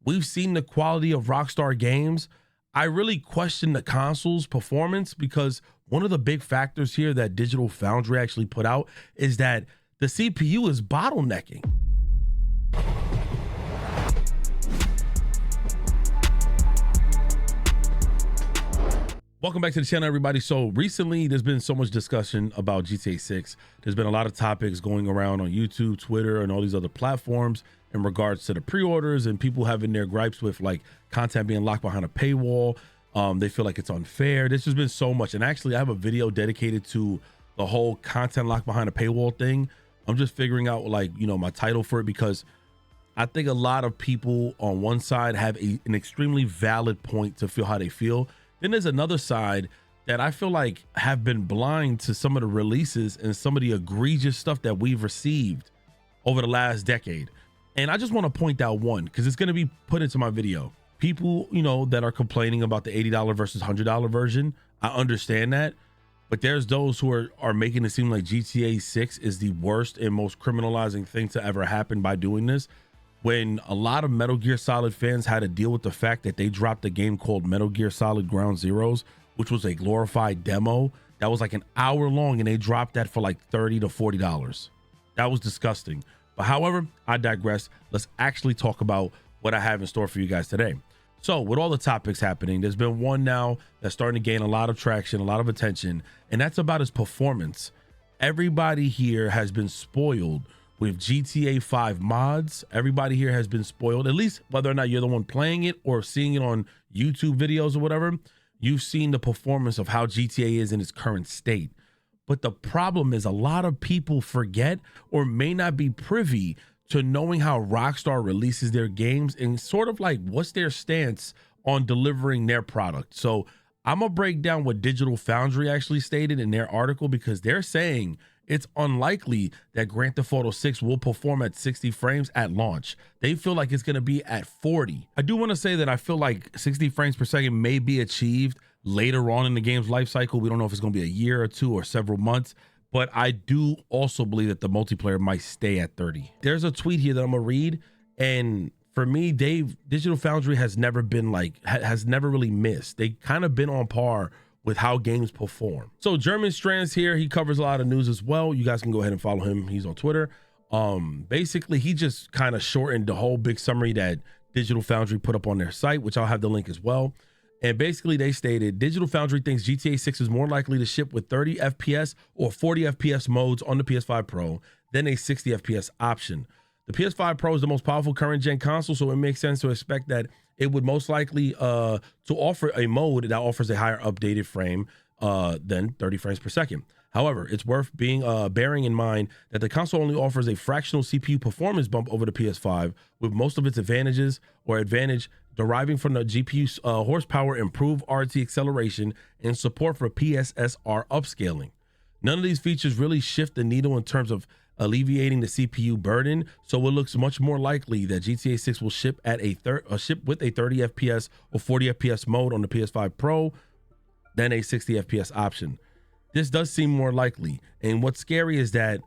we've seen the quality of Rockstar Games. I really question the console's performance because one of the big factors here that Digital Foundry actually put out is that the CPU is bottlenecking. Welcome back to the channel, everybody. So recently there's been so much discussion about GTA 6. There's been a lot of topics going around on YouTube, Twitter, and all these other platforms in regards to the pre-orders and people having their gripes with like content being locked behind a paywall. They feel like it's unfair. This has been so much. And actually I have a video dedicated to the whole content locked behind a paywall thing. I'm just figuring out like, my title for it, because I think a lot of people on one side have an extremely valid point to feel how they feel. Then there's another side that I feel like have been blind to some of the releases and some of the egregious stuff that we've received over the last decade. And I just want to point out one, because it's going to be put into my video. People, that are complaining about the $80 versus $100 version. I understand that. But there's those who are making it seem like GTA 6 is the worst and most criminalizing thing to ever happen by doing this, when a lot of Metal Gear Solid fans had to deal with the fact that they dropped a game called Metal Gear Solid Ground Zeroes, which was a glorified demo that was like an hour long, and they dropped that for like $30 to $40. That was disgusting. But however, I digress. Let's actually talk about what I have in store for you guys today. So with all the topics happening, there's been one now that's starting to gain a lot of traction, a lot of attention, and that's about his performance. Everybody here has been spoiled with GTA 5 mods. Everybody here has been spoiled, at least whether or not you're the one playing it or seeing it on YouTube videos or whatever. You've seen the performance of how GTA is in its current state. But the problem is a lot of people forget or may not be privy to knowing how Rockstar releases their games and sort of like what's their stance on delivering their product. So I'm gonna break down what Digital Foundry actually stated in their article, because they're saying it's unlikely that Grand Theft Auto 6 will perform at 60 frames at launch. They feel like it's going to be at 40. I do want to say that I feel like 60 frames per second may be achieved later on in the game's life cycle. We don't know if it's going to be a year or two or several months, but I do also believe that the multiplayer might stay at 30. There's a tweet here that I'm going to read, and for me, Digital Foundry has never been has never really missed. They kind of been on par with how games perform. So German Strands here, he covers a lot of news as well. You guys can go ahead and follow him. He's on Twitter. Basically, he just kind of shortened the whole big summary that Digital Foundry put up on their site, which I'll have the link as well. And basically they stated Digital Foundry thinks GTA 6 is more likely to ship with 30 FPS or 40 FPS modes on the PS5 Pro than a 60 FPS option. The PS5 Pro is the most powerful current gen console, so it makes sense to expect that it would most likely to offer a mode that offers a higher updated frame than 30 frames per second. However, it's worth bearing in mind that the console only offers a fractional CPU performance bump over the PS5, with most of its advantage deriving from the GPU horsepower, improved RT acceleration, and support for PSSR upscaling. None of these features really shift the needle in terms of alleviating the CPU burden, so it looks much more likely that GTA 6 will ship at ship with a 30 FPS or 40 FPS mode on the PS5 Pro than a 60 FPS option. This does seem more likely, and what's scary is that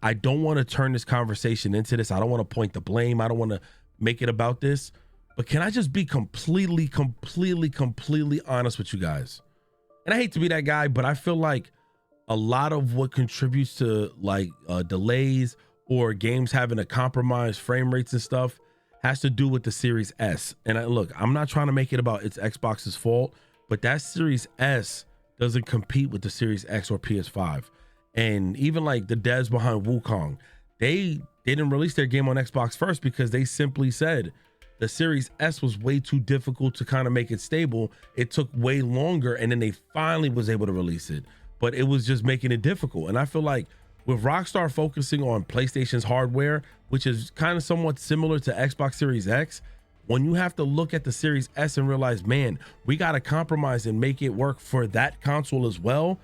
I don't want to turn this conversation into this. I don't want to point the blame. I don't want to make it about this, but can I just be completely honest with you guys? And I hate to be that guy, but I feel like a lot of what contributes to delays or games having a compromised frame rates and stuff has to do with the Series S. And look, I'm not trying to make it about it's Xbox's fault, but that Series S doesn't compete with the Series X or PS5. And even like the devs behind Wukong, they didn't release their game on Xbox first because they simply said the Series S was way too difficult to kind of make it stable. It took way longer, and then they finally was able to release it. But it was just making it difficult. And I feel like with Rockstar focusing on PlayStation's hardware, which is kind of somewhat similar to Xbox Series X, when you have to look at the Series S and realize, man, we got to compromise and make it work for that console as well,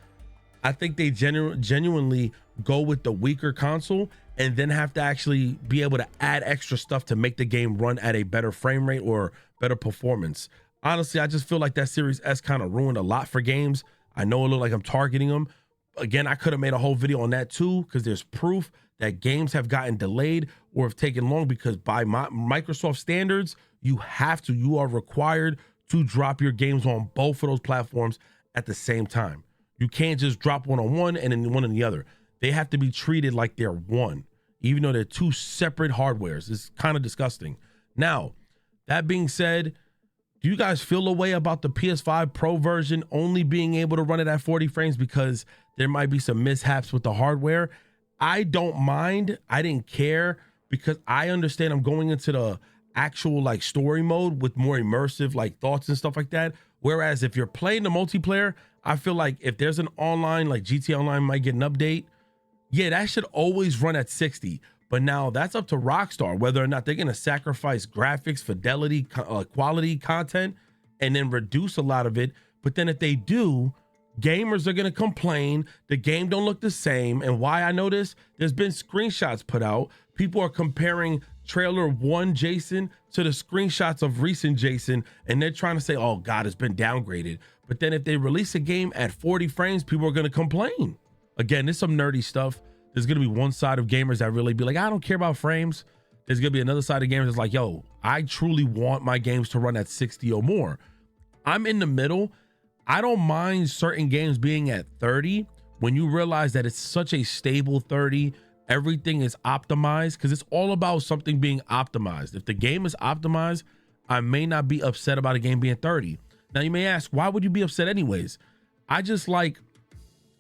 I think they genuinely go with the weaker console and then have to actually be able to add extra stuff to make the game run at a better frame rate or better performance. Honestly, I just feel like that Series S kind of ruined a lot for games. I know it looked like I'm targeting them. Again, I could have made a whole video on that too, because there's proof that games have gotten delayed or have taken long because by Microsoft standards, You are required to drop your games on both of those platforms at the same time. You can't just drop one on one and then one on the other. They have to be treated like they're one, even though they're two separate hardwares. It's kind of disgusting. Now, that being said, do you guys feel a way about the PS5 Pro version only being able to run it at 40 frames because there might be some mishaps with the hardware? I don't mind. I didn't care because I understand I'm going into the actual like story mode with more immersive like thoughts and stuff like that. Whereas if you're playing the multiplayer, I feel like if there's an online, like GTA Online might get an update, yeah, that should always run at 60. But now that's up to Rockstar, whether or not they're going to sacrifice graphics, fidelity, quality content, and then reduce a lot of it. But then if they do, gamers are going to complain. The game don't look the same. And why I know this, there's been screenshots put out. People are comparing trailer 1 Jason to the screenshots of recent Jason, and they're trying to say, oh God, it's been downgraded. But then if they release a game at 40 frames, people are going to complain. Again, there's some nerdy stuff. There's going to be one side of gamers that really be like, I don't care about frames. There's going to be another side of gamers that's like, yo, I truly want my games to run at 60 or more. I'm in the middle. I don't mind certain games being at 30 when you realize that it's such a stable 30. Everything is optimized because it's all about something being optimized. If the game is optimized, I may not be upset about a game being 30. Now you may ask, why would you be upset anyways? I just like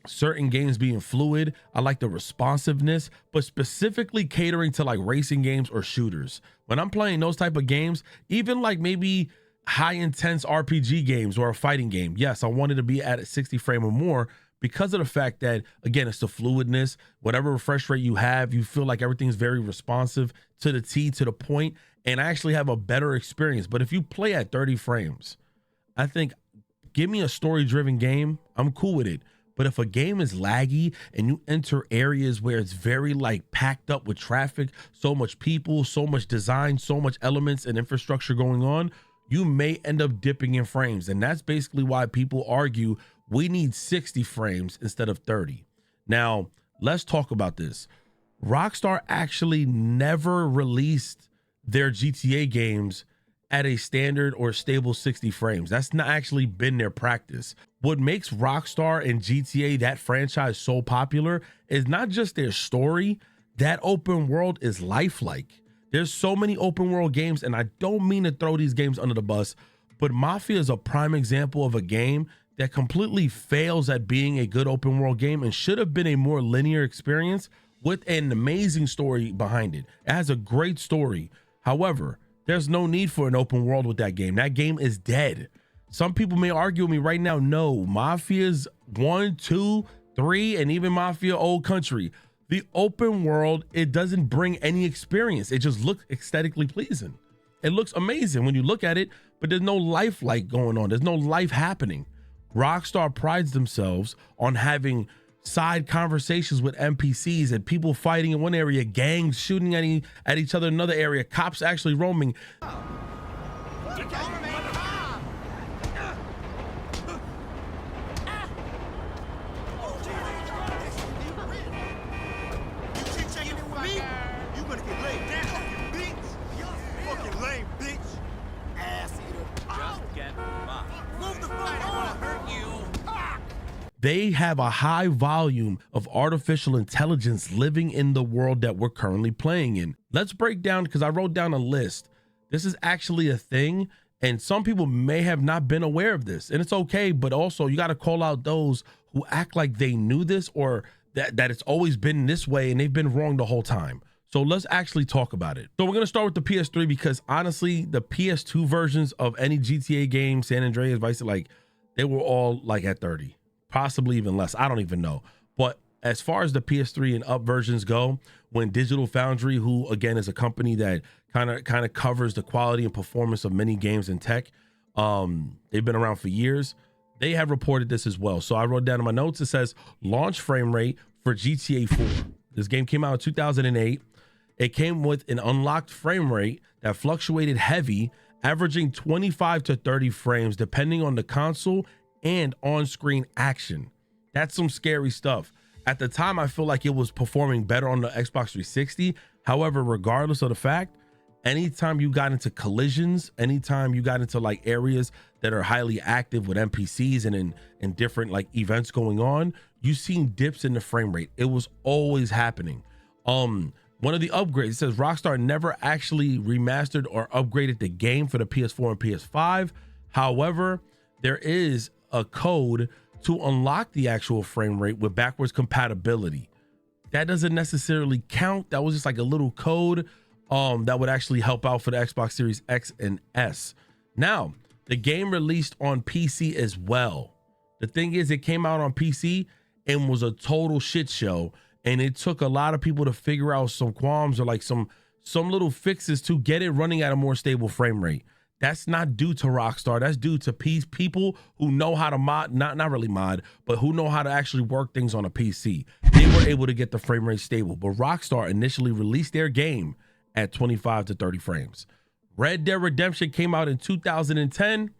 certain games being fluid. I like the responsiveness, but specifically catering to like racing games or shooters. When I'm playing those type of games, even like maybe high intense RPG games or a fighting game, yes, I wanted to be at a 60 frame or more because of the fact that, again, it's the fluidness. Whatever refresh rate you have, you feel like everything's very responsive to the T, to the point, and I actually have a better experience. But if you play at 30 frames, I think give me a story driven game, I'm cool with it. But if a game is laggy and you enter areas where it's very like packed up with traffic, so much people, so much design, so much elements and infrastructure going on, you may end up dipping in frames. And that's basically why people argue we need 60 frames instead of 30. Now, let's talk about this. Rockstar actually never released their GTA games at a standard or stable 60 frames. That's not actually been their practice. What makes Rockstar and GTA, that franchise, so popular is not just their story. That open world is lifelike. There's so many open world games, and I don't mean to throw these games under the bus, but Mafia is a prime example of a game that completely fails at being a good open world game and should have been a more linear experience with an amazing story behind it. It has a great story. However, there's no need for an open world with that game. That game is dead. Some people may argue with me right now. No, Mafia's 1, 2, 3, and even Mafia Old Country. The open world, it doesn't bring any experience. It just looks aesthetically pleasing. It looks amazing when you look at it, but there's no life like going on. There's no life happening. Rockstar prides themselves on having side conversations with NPCs and people fighting in one area, gangs shooting at each other in another area, cops actually roaming. They have a high volume of artificial intelligence living in the world that we're currently playing in. Let's break down, because I wrote down a list. This is actually a thing, and some people may have not been aware of this, and it's okay, but also you got to call out those who act like they knew this or that it's always been this way and they've been wrong the whole time. So let's actually talk about it. So we're going to start with the PS3 because honestly, the PS2 versions of any GTA game, San Andreas, Vice, like they were all like at 30. Possibly even less. I don't even know. But as far as the PS3 and up versions go, when Digital Foundry, who again is a company that kind of covers the quality and performance of many games and tech, they've been around for years. They have reported this as well. So I wrote down in my notes, it says launch frame rate for GTA 4. This game came out in 2008. It came with an unlocked frame rate that fluctuated heavy, averaging 25 to 30 frames, depending on the console and on-screen action. That's some scary stuff. At the time, I feel like it was performing better on the Xbox 360. However, regardless of the fact, anytime you got into collisions, anytime you got into like areas that are highly active with NPCs and in different like events going on, you seen dips in the frame rate. It was always happening. One of the upgrades, it says Rockstar never actually remastered or upgraded the game for the PS4 and PS5. However, there is a code to unlock the actual frame rate with backwards compatibility. That doesn't necessarily count. That was just like a little code that would actually help out for the Xbox Series X and S. Now, the game released on PC as well. The thing is, it came out on PC and was a total shit show. And it took a lot of people to figure out some qualms or like some little fixes to get it running at a more stable frame rate. That's not due to Rockstar. That's due to people who know how to mod, not really mod, but who know how to actually work things on a PC. They were able to get the frame rate stable. But Rockstar initially released their game at 25 to 30 frames. Red Dead Redemption came out in 2010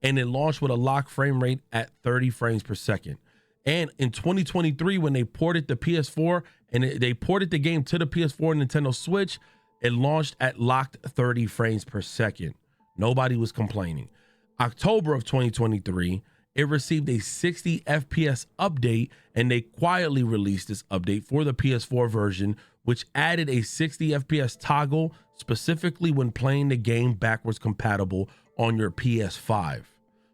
and it launched with a locked frame rate at 30 frames per second. And in 2023, when they ported the PS4 and they ported the game to the PS4 and Nintendo Switch, it launched at locked 30 frames per second. Nobody was complaining. October of 2023, it received a 60 FPS update, and they quietly released this update for the PS4 version, which added a 60 FPS toggle specifically when playing the game backwards compatible on your PS5.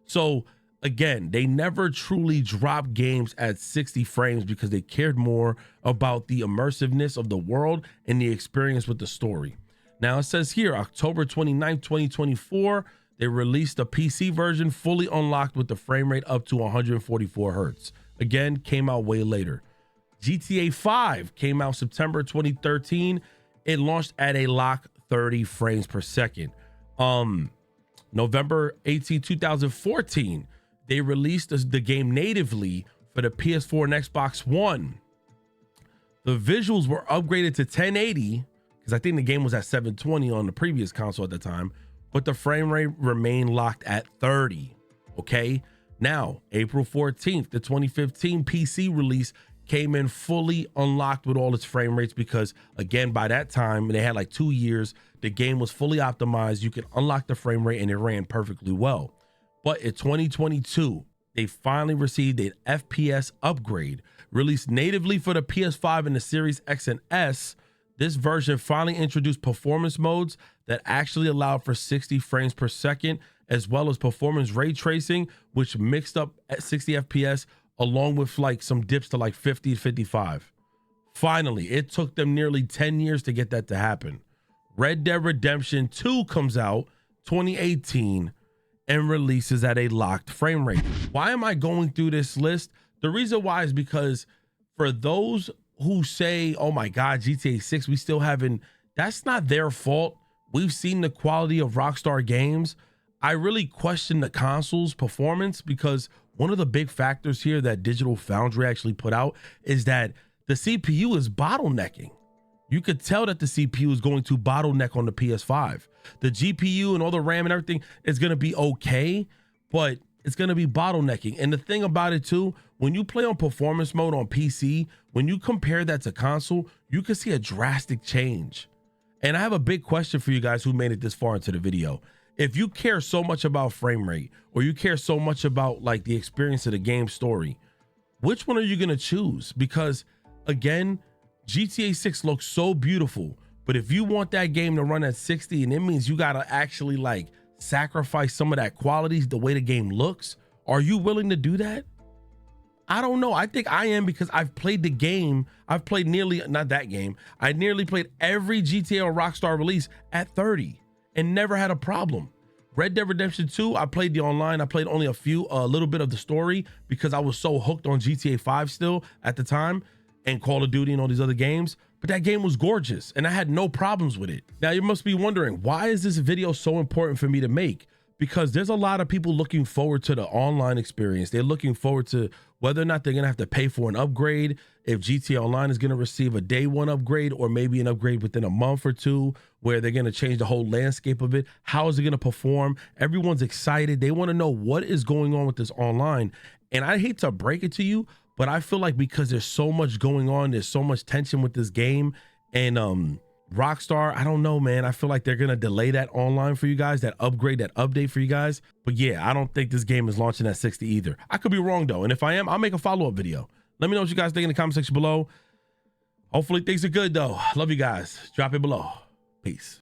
So again, they never truly dropped games at 60 frames because they cared more about the immersiveness of the world and the experience with the story. Now it says here, October 29th, 2024, they released the PC version fully unlocked with the frame rate up to 144 hertz. Again, came out way later. GTA 5 came out September 2013. It launched at a lock 30 frames per second. November 18, 2014, they released the game natively for the PS4 and Xbox One. The visuals were upgraded to 1080 because I think the game was at 720 on the previous console at the time, but the frame rate remained locked at 30. Okay. Now, April 14th, the 2015 PC release came in fully unlocked with all its frame rates because, again, by that time, they had like 2 years, the game was fully optimized. You could unlock the frame rate and it ran perfectly well. But in 2022, they finally received an FPS upgrade released natively for the PS5 and the Series X and S. This version finally introduced performance modes that actually allowed for 60 frames per second, as well as performance ray tracing, which mixed up at 60 FPS along with like some dips to like 50 to 55. Finally, it took them nearly 10 years to get that to happen. Red Dead Redemption 2 comes out 2018 and releases at a locked frame rate. Why am I going through this list? The reason why is because for those who say, oh my God, GTA 6, we still haven't, that's not their fault. We've seen the quality of Rockstar Games. I really question the console's performance because one of the big factors here that Digital Foundry actually put out is that the CPU is bottlenecking. You could tell that the CPU is going to bottleneck on the PS5. The GPU and all the RAM and everything is going to be okay, but it's going to be bottlenecking. And the thing about it too, when you play on performance mode on PC, when you compare that to console, you can see a drastic change. And I have a big question for you guys who made it this far into the video. If you care so much about frame rate, or you care so much about like the experience of the game story, which one are you going to choose? Because again, GTA 6 looks so beautiful, but if you want that game to run at 60, and it means you got to actually like sacrifice some of that quality, the way the game looks, are you willing to do that? I don't know. I think I am because I've played the game. I've played nearly, not that game, I nearly played every GTA or Rockstar release at 30 and never had a problem. Red Dead Redemption 2, I played the online. I played only a little bit of the story because I was so hooked on GTA 5 still at the time, and Call of Duty and all these other games. But that game was gorgeous and I had no problems with it. Now you must be wondering, why is this video so important for me to make? Because there's a lot of people looking forward to the online experience. They're looking forward to whether or not they're gonna have to pay for an upgrade, if GTA Online is gonna receive a day one upgrade or maybe an upgrade within a month or two where they're gonna change the whole landscape of it. How is it gonna perform? Everyone's excited. They wanna know what is going on with this online. And I hate to break it to you, but I feel like because there's so much going on, there's so much tension with this game, and Rockstar, I don't know, man. I feel like they're gonna delay that online for you guys, that upgrade, that update for you guys. But yeah, I don't think this game is launching at 60 either. I could be wrong though, and if I am, I'll make a follow-up video. Let me know what you guys think in the comment section below. Hopefully things are good though. Love you guys. Drop it below. Peace.